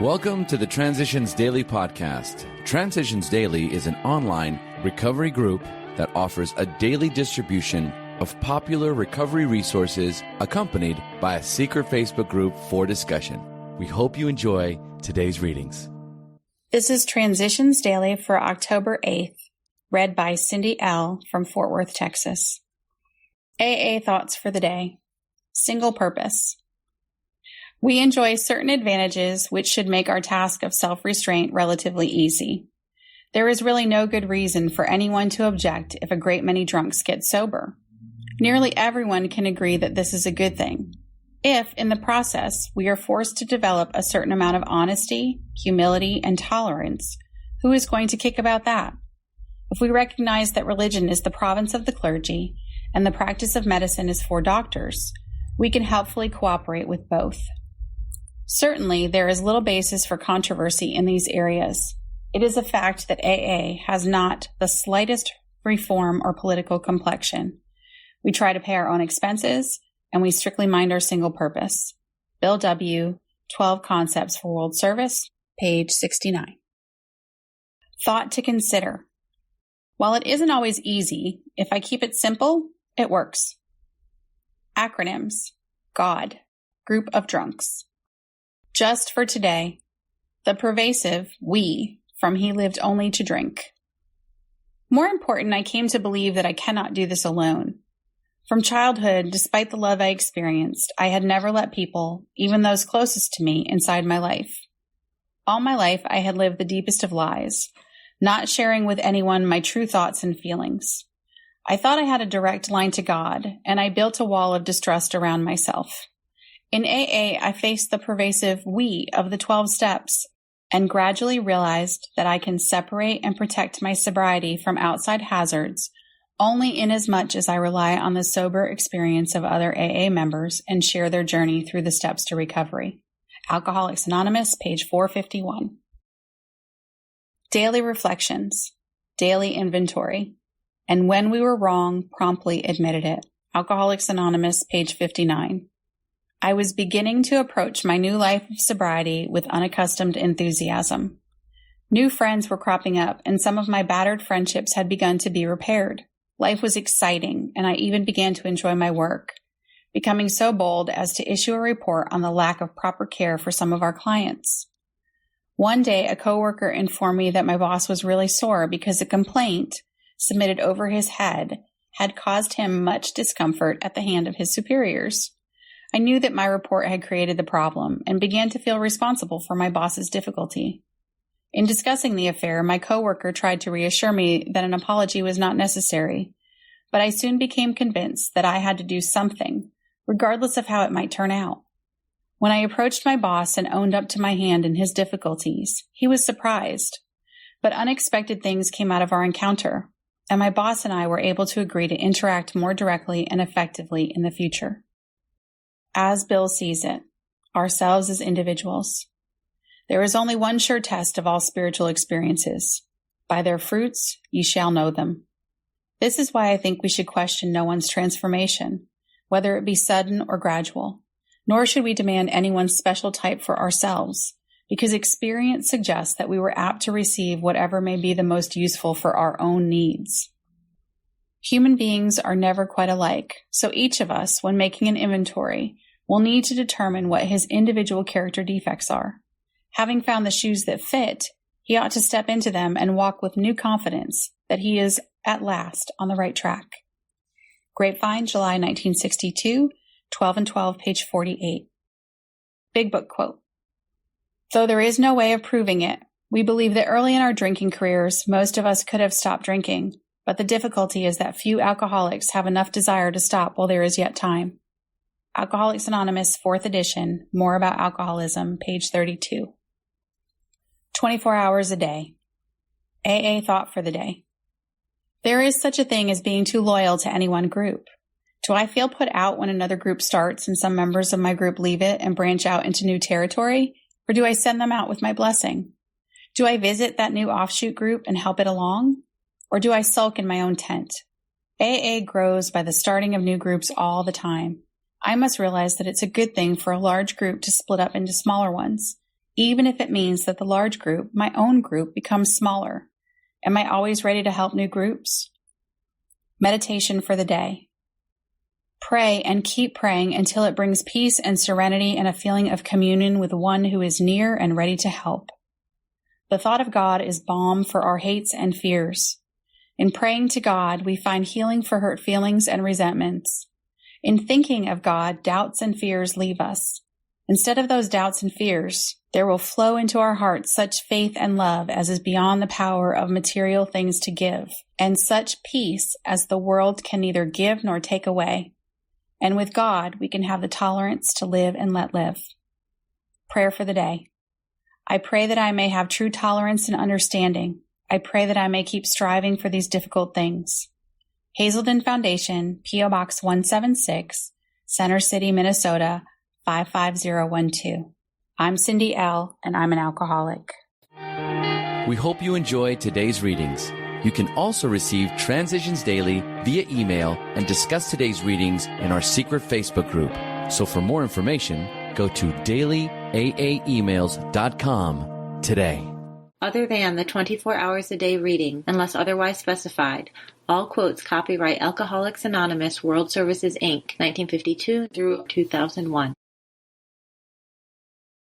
Welcome to the Transitions Daily podcast. Transitions Daily is an online recovery group that offers a daily distribution of popular recovery resources accompanied by a secret Facebook group for discussion. We hope you enjoy today's readings. This is Transitions Daily for October 8th, read by Cindy L. from Fort Worth, Texas. AA thoughts for the day. Single purpose. We enjoy certain advantages which should make our task of self-restraint relatively easy. There is really no good reason for anyone to object if a great many drunks get sober. Nearly everyone can agree that this is a good thing. If, in the process, we are forced to develop a certain amount of honesty, humility, and tolerance, who is going to kick about that? If we recognize that religion is the province of the clergy and the practice of medicine is for doctors, we can helpfully cooperate with both. Certainly, there is little basis for controversy in these areas. It is a fact that AA has not the slightest reform or political complexion. We try to pay our own expenses, and we strictly mind our single purpose. Bill W., 12 Concepts for World Service, page 69. Thought to consider. While it isn't always easy, if I keep it simple, it works. Acronyms. God. Group of drunks. Just for today. The pervasive we from he lived only to drink. More important, I came to believe that I cannot do this alone. From childhood, despite the love I experienced, I had never let people, even those closest to me, inside my life. All my life, I had lived the deepest of lies, not sharing with anyone my true thoughts and feelings. I thought I had a direct line to God, and I built a wall of distrust around myself. In AA, I faced the pervasive we of the 12 steps and gradually realized that I can separate and protect my sobriety from outside hazards only inasmuch as I rely on the sober experience of other AA members and share their journey through the steps to recovery. Alcoholics Anonymous, page 451. Daily reflections, daily inventory, and when we were wrong, promptly admitted it. Alcoholics Anonymous, page 59. I was beginning to approach my new life of sobriety with unaccustomed enthusiasm. New friends were cropping up, and some of my battered friendships had begun to be repaired. Life was exciting, and I even began to enjoy my work, becoming so bold as to issue a report on the lack of proper care for some of our clients. One day, a coworker informed me that my boss was really sore because a complaint submitted over his head had caused him much discomfort at the hand of his superiors. I knew that my report had created the problem and began to feel responsible for my boss's difficulty. In discussing the affair, my coworker tried to reassure me that an apology was not necessary, but I soon became convinced that I had to do something, regardless of how it might turn out. When I approached my boss and owned up to my hand in his difficulties, he was surprised, but unexpected things came out of our encounter, and my boss and I were able to agree to interact more directly and effectively in the future. As Bill sees it, ourselves as individuals. There is only one sure test of all spiritual experiences. By their fruits, ye shall know them. This is why I think we should question no one's transformation, whether it be sudden or gradual. Nor should we demand anyone's special type for ourselves, because experience suggests that we were apt to receive whatever may be the most useful for our own needs. Human beings are never quite alike, so each of us, when making an inventory, will need to determine what his individual character defects are. Having found the shoes that fit, he ought to step into them and walk with new confidence that he is, at last, on the right track. Grapevine, July 1962, 12 and 12, page 48. Big Book quote. Though there is no way of proving it, we believe that early in our drinking careers, most of us could have stopped drinking. But the difficulty is that few alcoholics have enough desire to stop while there is yet time. Alcoholics Anonymous, 4th edition, More About Alcoholism, page 32. 24 hours a day. AA thought for the day. There is such a thing as being too loyal to any one group. Do I feel put out when another group starts and some members of my group leave it and branch out into new territory? Or do I send them out with my blessing? Do I visit that new offshoot group and help it along? Or do I sulk in my own tent? AA grows by the starting of new groups all the time. I must realize that it's a good thing for a large group to split up into smaller ones, even if it means that the large group, my own group, becomes smaller. Am I always ready to help new groups? Meditation for the day. Pray and keep praying until it brings peace and serenity and a feeling of communion with one who is near and ready to help. The thought of God is balm for our hates and fears. In praying to God, we find healing for hurt feelings and resentments. In thinking of God, doubts and fears leave us. Instead of those doubts and fears, there will flow into our hearts such faith and love as is beyond the power of material things to give, and such peace as the world can neither give nor take away. And with God, we can have the tolerance to live and let live. Prayer for the day. I pray that I may have true tolerance and understanding. I pray that I may keep striving for these difficult things. Hazelden Foundation, P.O. Box 176, Center City, Minnesota, 55012. I'm Cindy L., and I'm an alcoholic. We hope you enjoyed today's readings. You can also receive Transitions Daily via email and discuss today's readings in our secret Facebook group. So for more information, go to dailyaaemails.com today. Other than the 24 hours a day reading, unless otherwise specified, all quotes copyright Alcoholics Anonymous World Services, Inc., 1952 through 2001.